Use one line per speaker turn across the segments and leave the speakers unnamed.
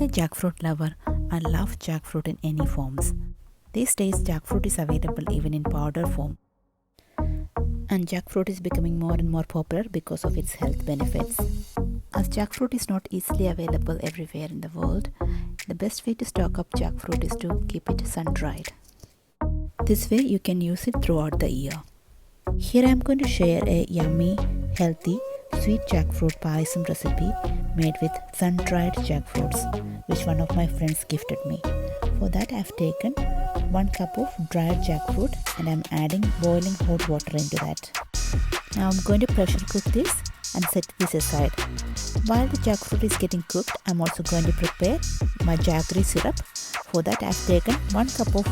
a jackfruit lover. I love jackfruit in any forms. These days, jackfruit is available even in powder form. And jackfruit is becoming more and more popular because of its health benefits. As jackfruit is not easily available everywhere in the world, the best way to stock up jackfruit is to keep it sun-dried. This way you can use it throughout the year. Here I am going to share a yummy, healthy, sweet jackfruit payasam recipe made with sun-dried jackfruits, which one of my friends gifted me. For that I have taken 1 cup of dried jackfruit and I am adding boiling hot water into that. Now I am going to pressure cook this and set this aside. While the jackfruit is getting cooked, I am also going to prepare my jaggery syrup. For that I have taken 1 cup of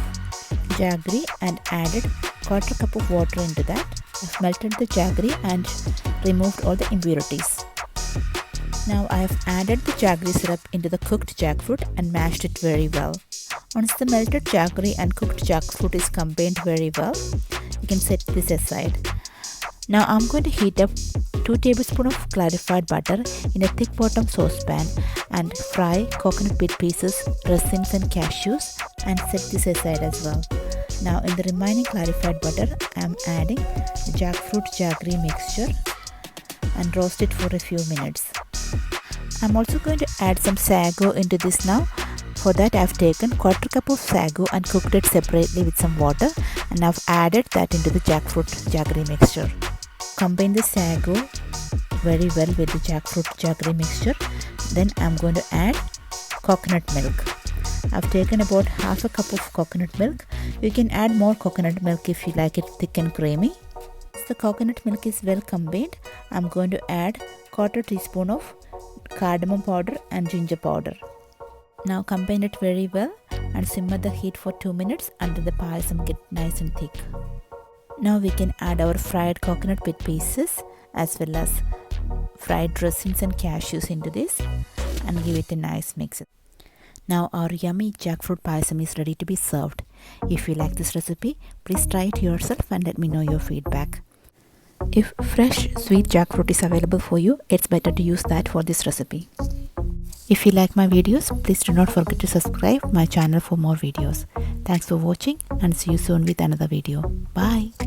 jaggery and added 1/4 cup of water into that. I have melted the jaggery and removed all the impurities. Now I have added the jaggery syrup into the cooked jackfruit and mashed it very well. Once the melted jaggery and cooked jackfruit is combined very well, you can set this aside. Now I'm going to heat up 2 tablespoons of clarified butter in a thick bottom saucepan and fry coconut bit pieces, raisins and cashews and set this aside as well. Now in the remaining clarified butter, I am adding the jackfruit jaggery mixture and roast it for a few minutes. I am also going to add some sago into this now. For that I have taken 1/4 cup of sago and cooked it separately with some water and I have added that into the jackfruit jaggery mixture. Combine the sago very well with the jackfruit jaggery mixture. Then I am going to add coconut milk. I have taken about 1/2 cup of coconut milk. You can add more coconut milk if you like it thick and creamy. Once the coconut milk is well combined, I am going to add 1/4 teaspoon of cardamom powder and ginger powder. Now combine it very well and simmer the heat for 2 minutes until the payasam gets nice and thick. Now we can add our fried coconut bit pieces as well as fried raisins and cashews into this and give it a nice mix. Now our yummy jackfruit payasam is ready to be served. If you like this recipe, please try it yourself and let me know your feedback. If fresh sweet jackfruit is available for you, it's better to use that for this recipe. If you like my videos, please do not forget to subscribe my channel for more videos. Thanks for watching and see you soon with another video. Bye.